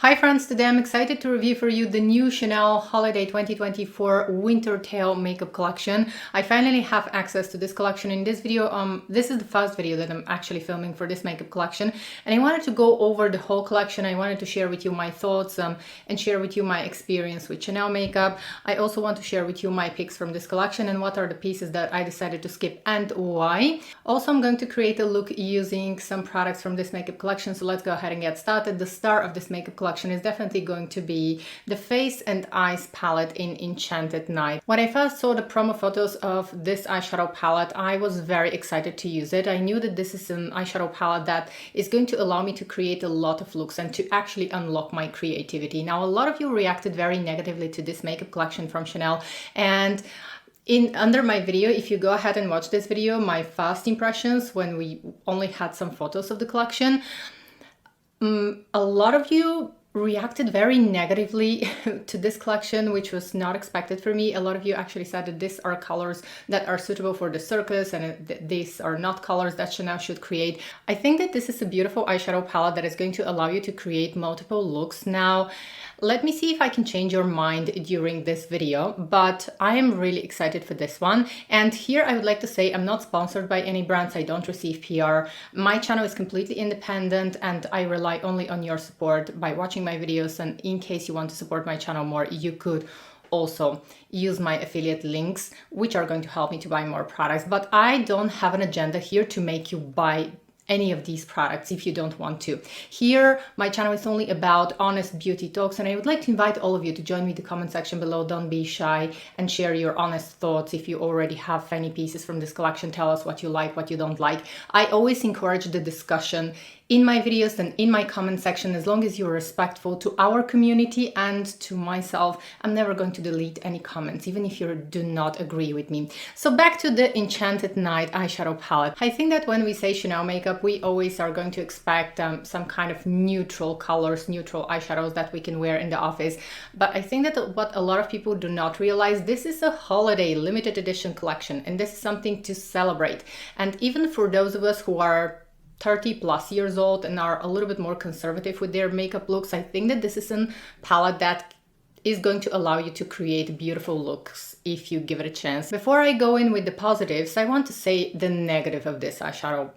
Hi friends, today I'm excited to review for you the new Chanel Holiday 2024 Winter Tail Makeup Collection. I finally have access to this collection in this video. This is the first video that I'm actually filming for this makeup collection, and I wanted to go over the whole collection. I wanted to share with you my thoughts and share with you my experience with Chanel makeup. I also want to share with you my picks from this collection and what are the pieces that I decided to skip and why. Also, I'm going to create a look using some products from this makeup collection, so let's go ahead and get started. The star of this makeup collection is definitely going to be the Face and Eyes palette in Enchanted Night. When I first saw the promo photos of this eyeshadow palette, I was very excited to use it. I knew that this is an eyeshadow palette that is going to allow me to create a lot of looks and to actually unlock my creativity. Now, a lot of you reacted very negatively to this makeup collection from Chanel, and under my video, if you go ahead and watch this video, my first impressions when we only had some photos of the collection, a lot of you reacted very negatively to this collection, which was not expected for me. A lot of you actually said that these are colors that are suitable for the circus and these are not colors that Chanel should create. I think that this is a beautiful eyeshadow palette that is going to allow you to create multiple looks. Now, let me see if I can change your mind during this video, but I am really excited for this one. And here I would like to say I'm not sponsored by any brands. I don't receive PR. My channel is completely independent and I rely only on your support by watching my videos. And in case you want to support my channel more, you could also use my affiliate links, which are going to help me to buy more products. But I don't have an agenda here to make you buy any of these products if you don't want to. Here, my channel is only about honest beauty talks, and I would like to invite all of you to join me in the comment section below. Don't be shy and share your honest thoughts. If you already have any pieces from this collection, tell us what you like, what you don't like. I always encourage the discussion in my videos and in my comment section. As long as you're respectful to our community and to myself, I'm never going to delete any comments, even if you do not agree with me. So back to the Enchanted Night eyeshadow palette. I think that when we say Chanel makeup, we always are going to expect some kind of neutral colors, neutral eyeshadows that we can wear in the office. But I think that what a lot of people do not realize, this is a holiday limited edition collection, and this is something to celebrate. And even for those of us who are 30 plus years old and are a little bit more conservative with their makeup looks, I think that this is a palette that is going to allow you to create beautiful looks if you give it a chance. Before I go in with the positives, I want to say the negative of this eyeshadow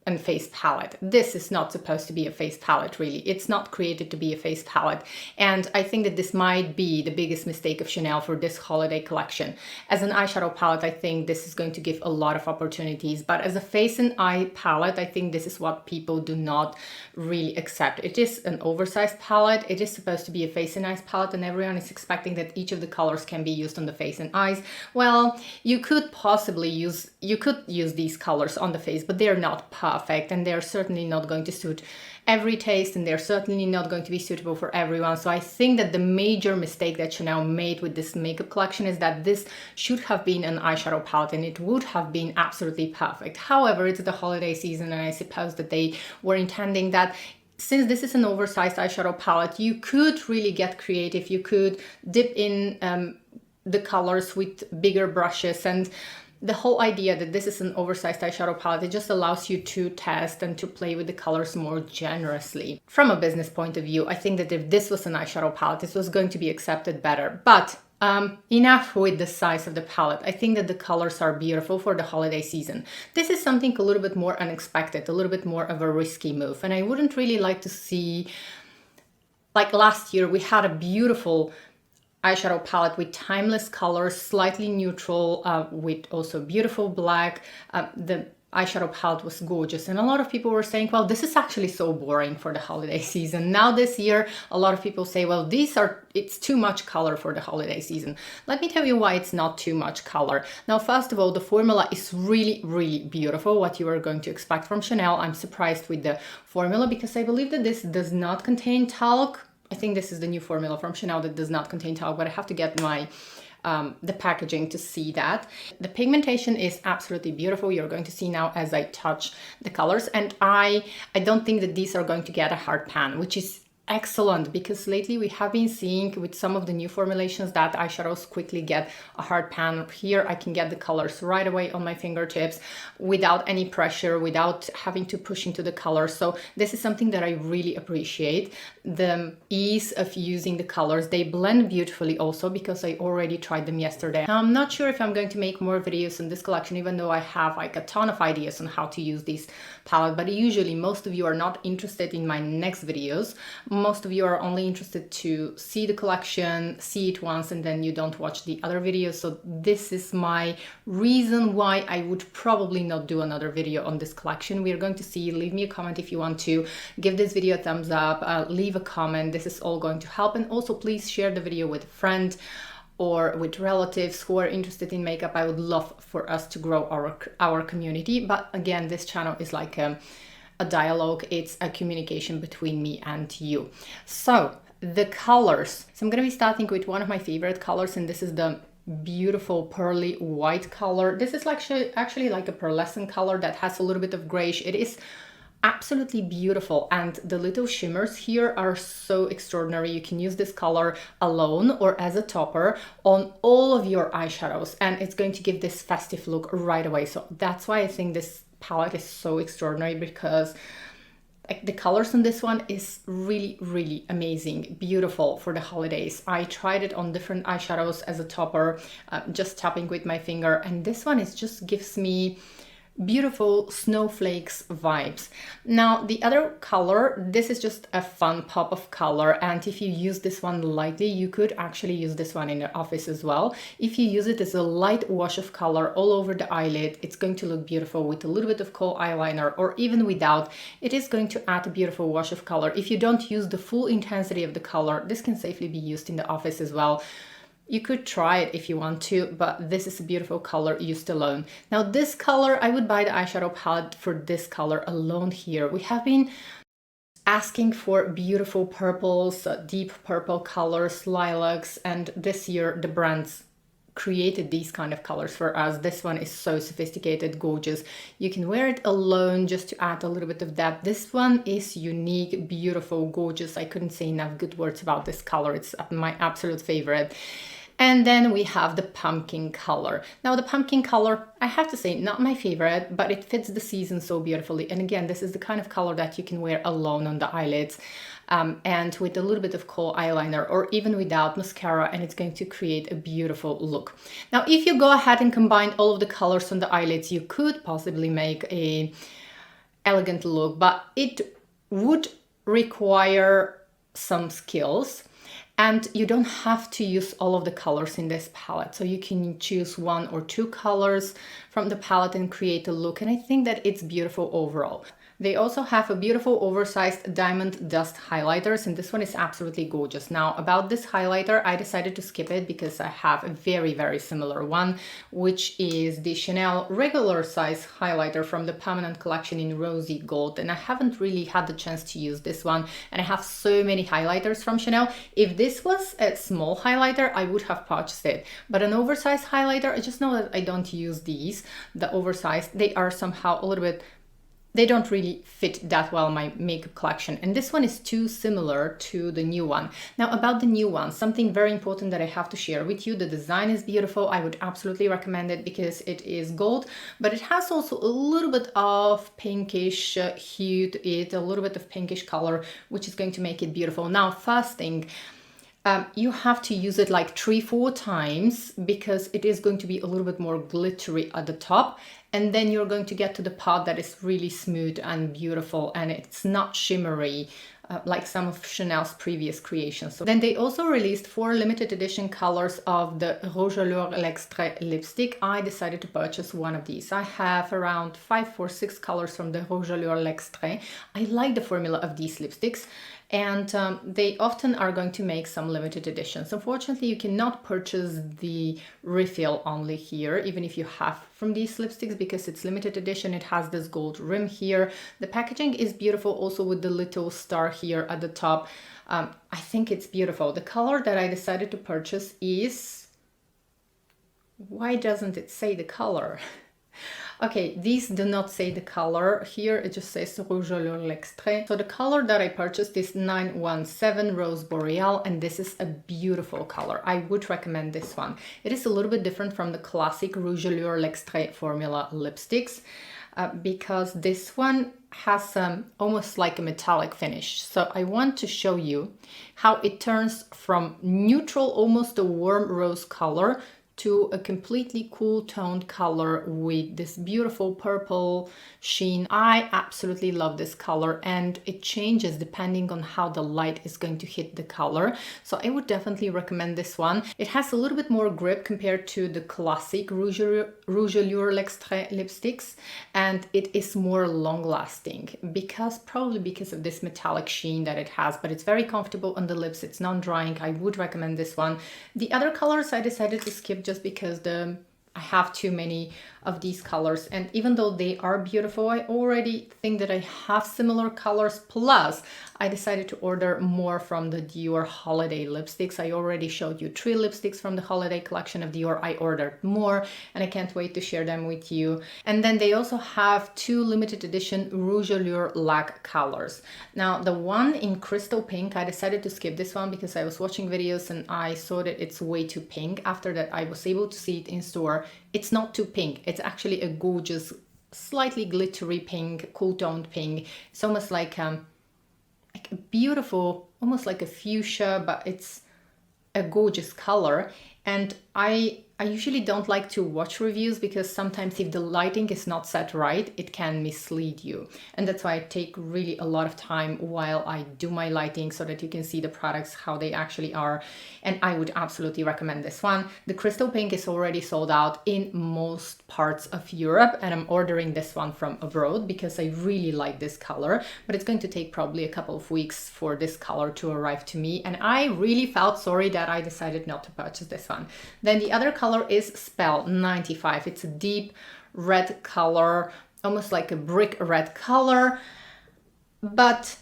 and face palette. This is not supposed to be a face palette, really. It's not created to be a face palette. And I think that this might be the biggest mistake of Chanel for this holiday collection. As an eyeshadow palette, I think this is going to give a lot of opportunities. But as a face and eye palette, I think this is what people do not really accept. It is an oversized palette. It is supposed to be a face and eyes palette, and everyone is expecting that each of the colors can be used on the face and eyes. Well, you could use these colors on the face, but they're not perfect, and they're certainly not going to suit every taste, and they're certainly not going to be suitable for everyone. So I think that the major mistake that Chanel made with this makeup collection is that this should have been an eyeshadow palette and it would have been absolutely perfect. However, it's the holiday season, and I suppose that they were intending that since this is an oversized eyeshadow palette, you could really get creative. You could dip in the colors with bigger brushes, and the whole idea that this is an oversized eyeshadow palette, it just allows you to test and to play with the colors more generously. From a business point of view, I think that if this was an eyeshadow palette, this was going to be accepted better. But enough with the size of the palette. I think that the colors are beautiful for the holiday season. This is something a little bit more unexpected, a little bit more of a risky move. And I wouldn't really like to see, like last year, we had a beautiful eyeshadow palette with timeless colors, slightly neutral, with also beautiful black. The eyeshadow palette was gorgeous, and a lot of people were saying, well, this is actually so boring for the holiday season. Now this year, a lot of people say, well, it's too much color for the holiday season. Let me tell you why it's not too much color. Now, first of all, the formula is really, really beautiful, what you are going to expect from Chanel. I'm surprised with the formula because I believe that this does not contain talc. I think this is the new formula from Chanel that does not contain talc, but I have to get my the packaging to see that. The pigmentation is absolutely beautiful. You're going to see now as I touch the colors, and I don't think that these are going to get a hard pan, which is excellent, because lately we have been seeing with some of the new formulations that eyeshadows quickly get a hard pan. Here I can get the colors right away on my fingertips without any pressure, without having to push into the color. So this is something that I really appreciate. The ease of using the colors, they blend beautifully also, because I already tried them yesterday. Now, I'm not sure if I'm going to make more videos in this collection, even though I have like a ton of ideas on how to use this palette, but usually most of you are not interested in my next videos. Most of you are only interested to see the collection, see it once, and then you don't watch the other videos. So this is my reason why I would probably not do another video on this collection. We are going to see. Leave me a comment if you want to. Give this video a thumbs up, leave a comment. This is all going to help. And also please share the video with a friend or with relatives who are interested in makeup. I would love for us to grow our community. But again, this channel is like a dialogue. It's a communication between me and you. So the colors. So I'm going to be starting with one of my favorite colors, and this is the beautiful pearly white color. This is actually like a pearlescent color that has a little bit of grayish. It is absolutely beautiful, and the little shimmers here are so extraordinary. You can use this color alone or as a topper on all of your eyeshadows, and it's going to give this festive look right away. So that's why I think this palette is so extraordinary, because like the colors on this one is really amazing, beautiful for the holidays. I tried it on different eyeshadows as a topper, just tapping with my finger, and this one is just gives me beautiful snowflakes vibes. Now the other color, this is just a fun pop of color, and if you use this one lightly, you could actually use this one in the office as well. If you use it as a light wash of color all over the eyelid, it's going to look beautiful with a little bit of kohl eyeliner, or even without. It is going to add a beautiful wash of color. If you don't use the full intensity of the color, this can safely be used in the office as well. You could try it if you want to, but this is a beautiful color used alone. Now this color, I would buy the eyeshadow palette for this color alone here. We have been asking for beautiful purples, deep purple colors, lilacs, and this year the brands created these kind of colors for us. This one is so sophisticated, gorgeous. You can wear it alone just to add a little bit of depth. This one is unique, beautiful, gorgeous. I couldn't say enough good words about this color. It's my absolute favorite. And then we have the pumpkin color. Now the pumpkin color, I have to say, not my favorite, but it fits the season so beautifully. And again, this is the kind of color that you can wear alone on the eyelids, and with a little bit of kohl eyeliner, or even without mascara, and it's going to create a beautiful look. Now, if you go ahead and combine all of the colors on the eyelids, you could possibly make a elegant look, but it would require some skills. And you don't have to use all of the colors in this palette. So you can choose one or two colors from the palette and create a look. And I think that it's beautiful overall. They also have a beautiful oversized diamond dust highlighters, and this one is absolutely gorgeous. Now about this highlighter, I decided to skip it because I have a very similar one, which is the Chanel regular size highlighter from the permanent collection in rosy gold, and I haven't really had the chance to use this one, and I have so many highlighters from Chanel. If this was a small highlighter, I would have purchased it, but an oversized highlighter, I just know that I don't use these. The oversized, they are somehow a little bit, they don't really fit that well in my makeup collection. And this one is too similar to the new one. Now about the new one, something very important that I have to share with you. The design is beautiful. I would absolutely recommend it because it is gold, but it has also a little bit of pinkish hue to it, a little bit of pinkish color, which is going to make it beautiful. Now, first thing, you have to use it like 3-4 times because it is going to be a little bit more glittery at the top, and then you're going to get to the part that is really smooth and beautiful, and it's not shimmery like some of Chanel's previous creations. So then they also released 4 limited edition colors of the Rouge à Lèvres L'Extrait lipstick. I decided to purchase one of these. I have around 5 or 6 colors from the Rouge à Lèvres L'Extrait. I like the formula of these lipsticks, and they often are going to make some limited editions. Unfortunately, you cannot purchase the refill only here, even if you have from these lipsticks, because it's limited edition. It has this gold rim here. The packaging is beautiful also with the little star here at the top. I think it's beautiful. The color that I decided to purchase is, why doesn't it say the color? Okay, these do not say the color. Here it just says Rouge à Lèvres L'Extrait. So the color that I purchased is 917 Rose Boreal, and this is a beautiful color. I would recommend this one. It is a little bit different from the classic Rouge à Lèvres L'Extrait formula lipsticks because this one has almost like a metallic finish. So I want to show you how it turns from neutral, almost a warm rose color, to a completely cool toned color with this beautiful purple sheen. I absolutely love this color, and it changes depending on how the light is going to hit the color. So I would definitely recommend this one. It has a little bit more grip compared to the classic Rouge à Lèvres L'Extrait lipsticks, and it is more long lasting probably because of this metallic sheen that it has, but it's very comfortable on the lips. It's non-drying. I would recommend this one. The other colors I decided to skip just because I have too many of these colors, and even though they are beautiful, I already think that I have similar colors, plus I decided to order more from the Dior holiday lipsticks. I already showed you 3 lipsticks from the holiday collection of Dior. I ordered more and I can't wait to share them with you. And then they also have 2 limited edition Rouge à Lèvres Lac colors. Now the one in crystal pink, I decided to skip this one because I was watching videos and I saw that it's way too pink. After that I was able to see it in store. It's not too pink. It's actually a gorgeous, slightly glittery pink, cool toned pink. It's almost like a beautiful, almost like a fuchsia, but it's a gorgeous color. And I usually don't like to watch reviews because sometimes if the lighting is not set right, it can mislead you. And that's why I take really a lot of time while I do my lighting so that you can see the products, how they actually are. And I would absolutely recommend this one. The crystal pink is already sold out in most parts of Europe, and I'm ordering this one from abroad because I really like this color, but it's going to take probably a couple of weeks for this color to arrive to me. And I really felt sorry that I decided not to purchase this one. Then the other color is Spell 95. It's a deep red color, almost like a brick red color, but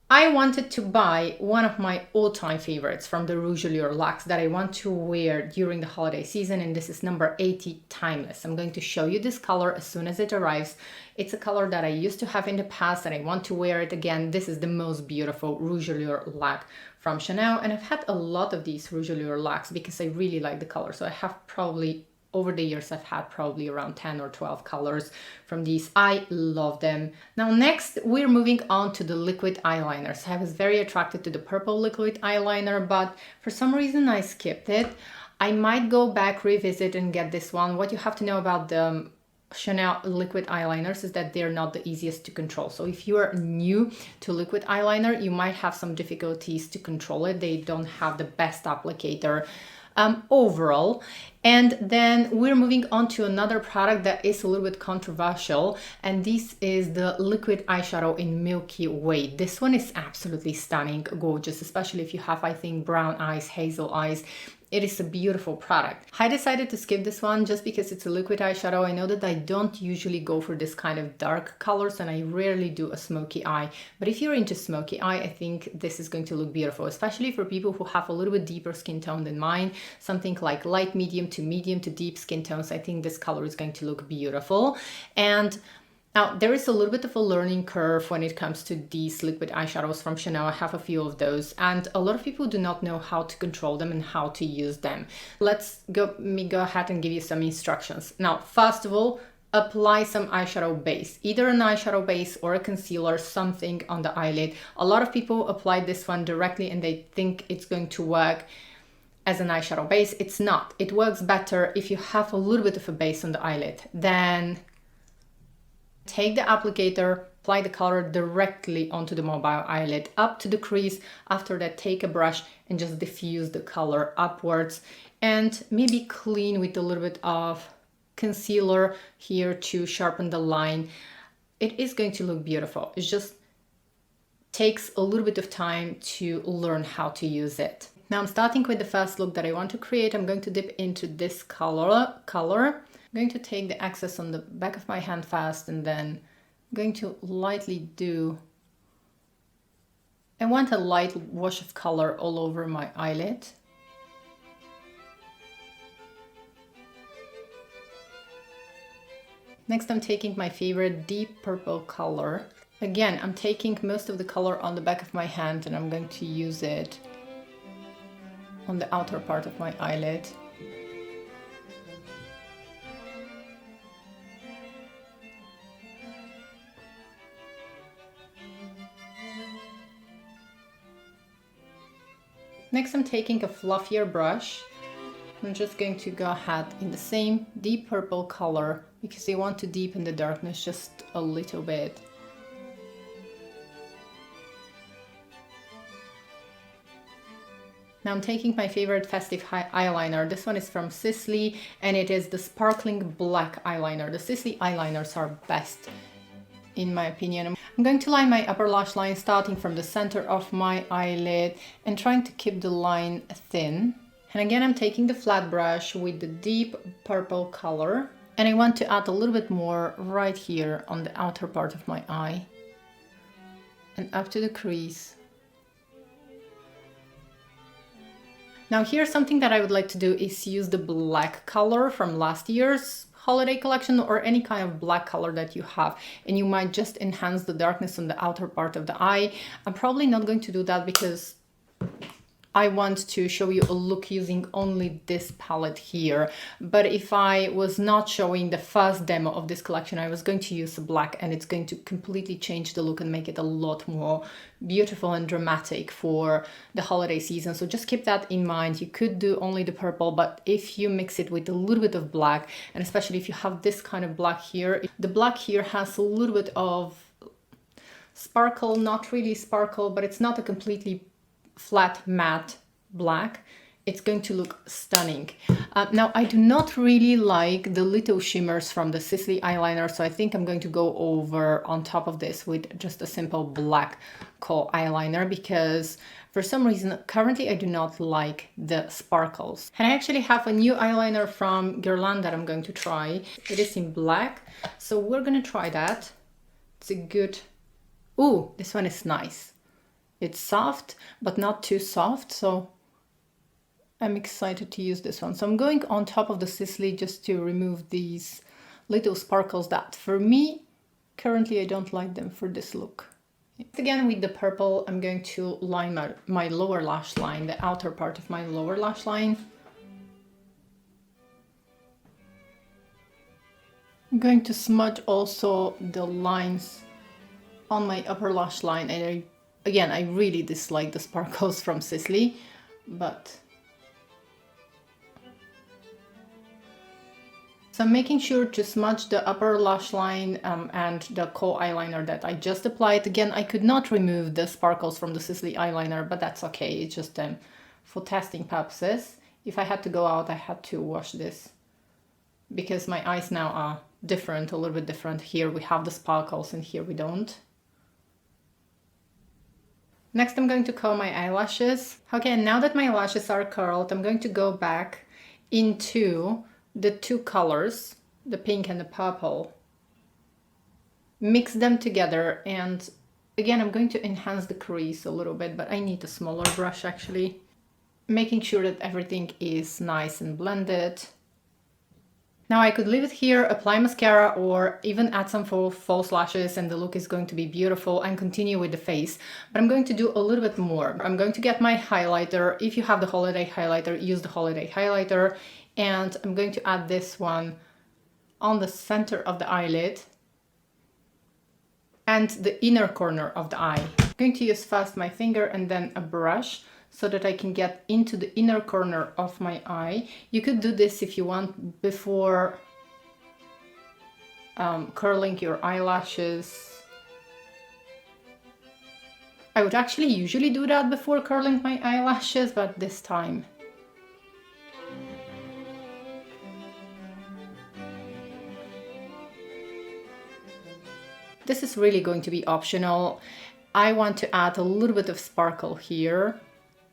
I wanted to buy one of my all-time favorites from the Rouge à Lèvres Lacs that I want to wear during the holiday season, and this is number 80 Timeless. I'm going to show you this color as soon as it arrives. It's a color that I used to have in the past and I want to wear it again. This is the most beautiful Rouge à Lèvres Lac from Chanel, and I've had a lot of these Rouge à Lèvres Lacs because I really like the color. So I have probably, over the years, I've had probably around 10 or 12 colors from these. I love them. Now next, we're moving on to the liquid eyeliners. I was very attracted to the purple liquid eyeliner, but for some reason I skipped it. I might go back, revisit and get this one. What you have to know about the Chanel liquid eyeliners is that they're not the easiest to control. So if you are new to liquid eyeliner, you might have some difficulties to control it. They don't have the best applicator overall. And then we're moving on to another product that is a little bit controversial, and this is the liquid eyeshadow in Milky Way. This one is absolutely stunning, gorgeous, especially if you have, I think, brown eyes, hazel eyes. It is a beautiful product. I decided to skip this one just because it's a liquid eyeshadow. I know that I don't usually go for this kind of dark colors and I rarely do a smoky eye. But if you're into smoky eye, I think this is going to look beautiful, especially for people who have a little bit deeper skin tone than mine. Something like light medium to deep skin tones. I think this color is going to look beautiful. And now, there is a little bit of a learning curve when it comes to these liquid eyeshadows from Chanel. I have a few of those, and a lot of people do not know how to control them and how to use them. Let's go ahead and give you some instructions. Now, first of all, apply some eyeshadow base, either an eyeshadow base or a concealer, something on the eyelid. A lot of people apply this one directly and they think it's going to work as an eyeshadow base. It's not. It works better if you have a little bit of a base on the eyelid. Then take the applicator, apply the color directly onto the mobile eyelid up to the crease. After that, take a brush and just diffuse the color upwards and maybe clean with a little bit of concealer here to sharpen the line. It is going to look beautiful. It just takes a little bit of time to learn how to use it. Now I'm starting with the first look that I want to create. I'm going to dip into this color. I'm going to take the excess on the back of my hand first, and then I'm going to lightly I want a light wash of color all over my eyelid. . Next, I'm taking my favorite deep purple color. Again, I'm taking most of the color on the back of my hand and I'm going to use it on the outer part of my eyelid. Next, I'm taking a fluffier brush. I'm just going to go ahead in the same deep purple color because I want to deepen the darkness just a little bit. Now I'm taking my favorite festive eyeliner. This one is from Sisley and it is the sparkling black eyeliner. The Sisley eyeliners are best in my opinion. I'm going to line my upper lash line starting from the center of my eyelid and trying to keep the line thin. And again, I'm taking the flat brush with the deep purple color and I want to add a little bit more right here on the outer part of my eye and up to the crease. Now here's something that I would like to do is use the black color from last year's holiday collection or any kind of black color that you have, and you might just enhance the darkness on the outer part of the eye. I'm probably not going to do that because I want to show you a look using only this palette here. But if I was not showing the first demo of this collection, I was going to use black and it's going to completely change the look and make it a lot more beautiful and dramatic for the holiday season. So just keep that in mind. You could do only the purple, but if you mix it with a little bit of black, and especially if you have this kind of black here, the black here has a little bit of sparkle, not really sparkle, but it's not a completely flat matte black. It's going to look stunning. Now I do not really like the little shimmers from the Sisley eyeliner, so I think I'm going to go over on top of this with just a simple black kohl eyeliner because for some reason currently I do not like the sparkles. And I actually have a new eyeliner from Guerlain that I'm going to try. It is in black, so we're gonna try that. It's a good... Ooh, this one is nice. It's soft, but not too soft, so I'm excited to use this one. So I'm going on top of the Sisley just to remove these little sparkles that, for me, currently I don't like them for this look. Again, with the purple, I'm going to line my lower lash line, the outer part of my lower lash line. I'm going to smudge also the lines on my upper lash line, and again, I really dislike the sparkles from Sisley, but... So I'm making sure to smudge the upper lash line and the kohl eyeliner that I just applied. Again, I could not remove the sparkles from the Sisley eyeliner, but that's okay. It's just for testing purposes. If I had to go out, I had to wash this because my eyes now are different, a little bit different. Here we have the sparkles and here we don't. Next, I'm going to curl my eyelashes. Okay, and now that my lashes are curled, I'm going to go back into the two colors, the pink and the purple. Mix them together, and again, I'm going to enhance the crease a little bit, but I need a smaller brush actually. Making sure that everything is nice and blended. Now I could leave it here, apply mascara, or even add some false lashes and the look is going to be beautiful, and continue with the face. But I'm going to do a little bit more. I'm going to get my highlighter. If you have the holiday highlighter, use the holiday highlighter. And I'm going to add this one on the center of the eyelid and the inner corner of the eye. I'm going to use first my finger and then a brush so that I can get into the inner corner of my eye. You could do this if you want before curling your eyelashes. I would actually usually do that before curling my eyelashes, but this time this is really going to be optional. I want to add a little bit of sparkle here.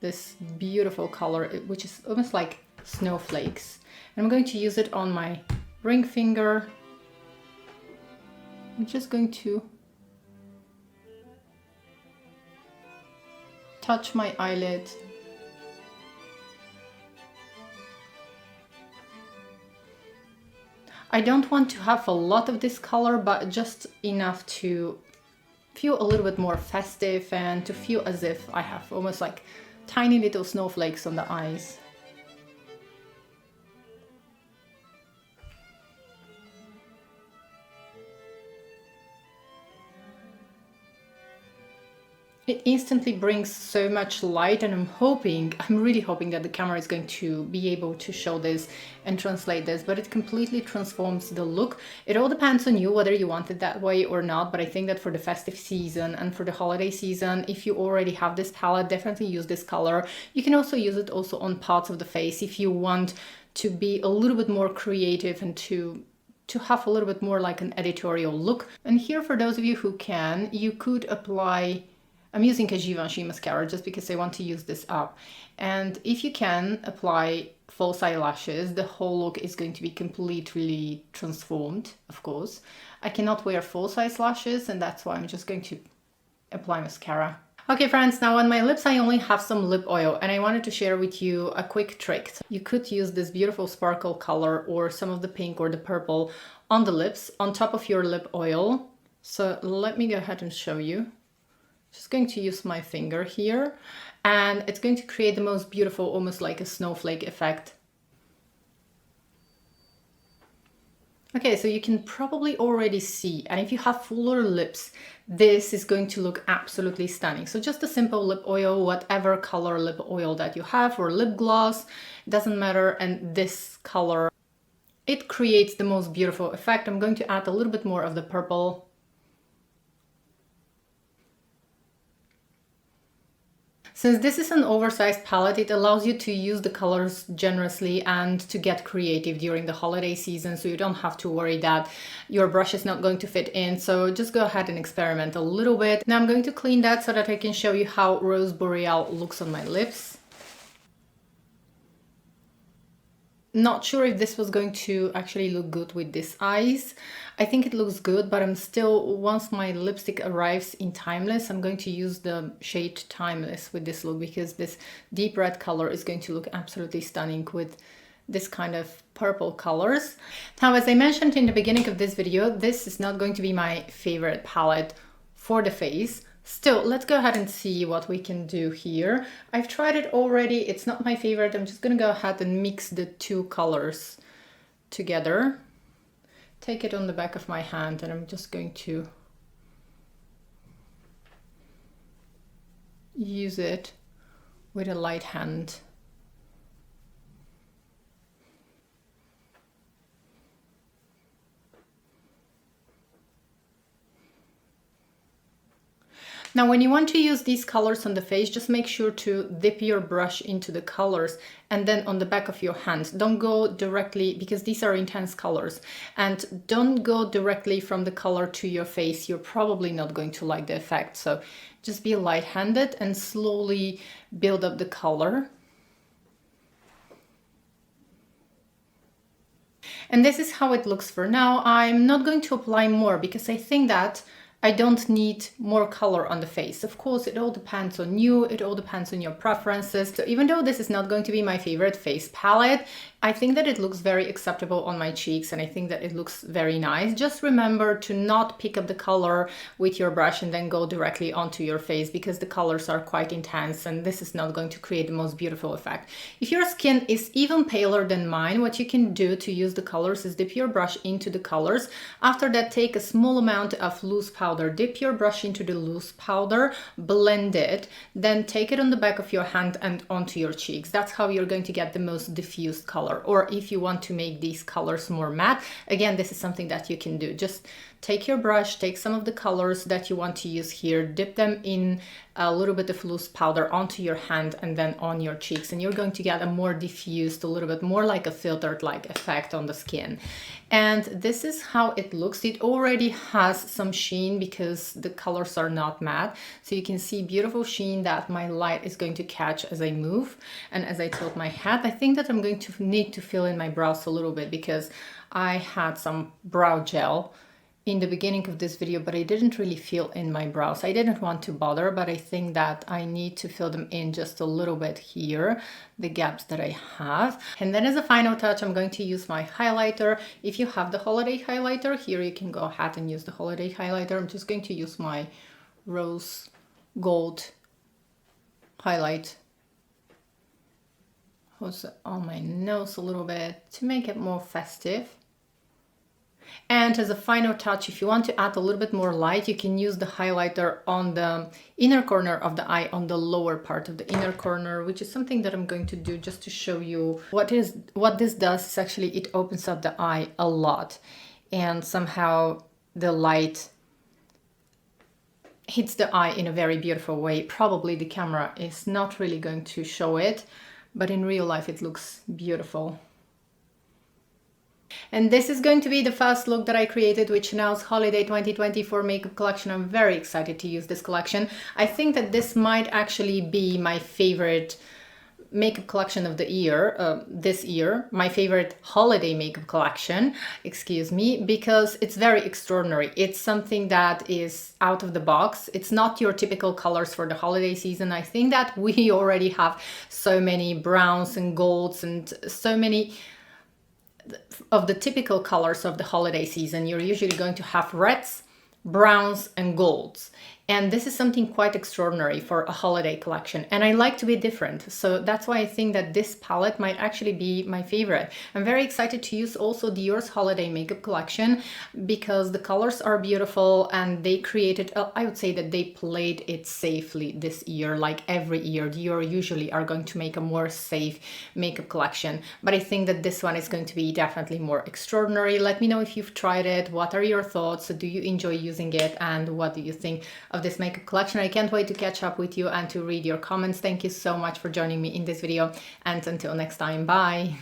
This beautiful color, which is almost like snowflakes. And I'm going to use it on my ring finger. I'm just going to touch my eyelid. I don't want to have a lot of this color, but just enough to feel a little bit more festive and to feel as if I have almost like tiny little snowflakes on the eyes. It instantly brings so much light, and I'm really hoping that the camera is going to be able to show this and translate this, but it completely transforms the look. It all depends on you whether you want it that way or not, but I think that for the festive season and for the holiday season, if you already have this palette, definitely use this color. You can also use it also on parts of the face if you want to be a little bit more creative and to have a little bit more like an editorial look. And here, for those of you who can, you could apply, I'm using a Givenchy mascara just because I want to use this up. And if you can apply false eyelashes, the whole look is going to be completely transformed, of course. I cannot wear false eyelashes, and that's why I'm just going to apply mascara. Okay friends, now on my lips I only have some lip oil, and I wanted to share with you a quick trick. You could use this beautiful sparkle color or some of the pink or the purple on the lips on top of your lip oil. So let me go ahead and show you. Just going to use my finger here, and it's going to create the most beautiful, almost like a snowflake effect. Okay, so you can probably already see, and if you have fuller lips, this is going to look absolutely stunning. So just a simple lip oil, whatever color lip oil that you have, or lip gloss, doesn't matter, and this color, it creates the most beautiful effect. I'm going to add a little bit more of the purple. Since this is an oversized palette, it allows you to use the colors generously and to get creative during the holiday season, so you don't have to worry that your brush is not going to fit in. So just go ahead and experiment a little bit. Now I'm going to clean that so that I can show you how Rose Boreal looks on my lips. Not sure if this was going to actually look good with these eyes. I think it looks good, but I'm still, once my lipstick arrives in Timeless, I'm going to use the shade Timeless with this look, because this deep red color is going to look absolutely stunning with this kind of purple colors. Now, as I mentioned in the beginning of this video, this is not going to be my favorite palette for the face. Still, let's go ahead and see what we can do here. I've tried it already. It's not my favorite. I'm just going to go ahead and mix the two colors together. Take it on the back of my hand, and I'm just going to use it with a light hand. Now, when you want to use these colors on the face, just make sure to dip your brush into the colors and then on the back of your hand. Don't go directly, because these are intense colors, and don't go directly from the color to your face. You're probably not going to like the effect. So just be light-handed and slowly build up the color. And this is how it looks for now. I'm not going to apply more because I think that I don't need more color on the face. Of course, it all depends on you. It all depends on your preferences. So even though this is not going to be my favorite face palette, I think that it looks very acceptable on my cheeks, and I think that it looks very nice. Just remember to not pick up the color with your brush and then go directly onto your face, because the colors are quite intense and this is not going to create the most beautiful effect. If your skin is even paler than mine, what you can do to use the colors is dip your brush into the colors. After that, take a small amount of loose powder, dip your brush into the loose powder, blend it, then take it on the back of your hand and onto your cheeks. That's how you're going to get the most diffused color. Or if you want to make these colors more matte, again, this is something that you can do. Just take your brush, take some of the colors that you want to use here, dip them in a little bit of loose powder onto your hand and then on your cheeks, and you're going to get a more diffused, a little bit more like a filtered like effect on the skin. And this is how it looks. It already has some sheen because the colors are not matte, so you can see beautiful sheen that my light is going to catch as I move and as I tilt my head. I think that I'm going to need to fill in my brows a little bit because I had some brow gel in the beginning of this video, but I didn't really fill in my brows. I didn't want to bother, but I think that I need to fill them in just a little bit here, the gaps that I have. And then as a final touch, I'm going to use my highlighter. If you have the holiday highlighter, here you can go ahead and use the holiday highlighter. I'm just going to use my rose gold highlight also on my nose a little bit to make it more festive. And as a final touch, if you want to add a little bit more light, you can use the highlighter on the inner corner of the eye, on the lower part of the inner corner, which is something that I'm going to do just to show you what this does is actually it opens up the eye a lot, and somehow the light hits the eye in a very beautiful way. Probably the camera is not really going to show it, but in real life it looks beautiful. And this is going to be the first look that I created with Chanel's Holiday 2024 makeup collection. I'm very excited to use this collection. I think that this might actually be my favorite makeup collection of the year, this year, my favorite holiday makeup collection, excuse me, because it's very extraordinary. It's something that is out of the box. It's not your typical colors for the holiday season. I think that we already have so many browns and golds and so many of the typical colors of the holiday season. You're usually going to have reds, browns and golds. And this is something quite extraordinary for a holiday collection. And I like to be different. So that's why I think that this palette might actually be my favorite. I'm very excited to use also Dior's holiday makeup collection because the colors are beautiful and they created, I would say that they played it safely this year. Like every year, Dior usually are going to make a more safe makeup collection. But I think that this one is going to be definitely more extraordinary. Let me know if you've tried it. What are your thoughts? Do you enjoy using it? And what do you think of this makeup collection? I can't wait to catch up with you and to read your comments. Thank you so much for joining me in this video, and until next time, bye.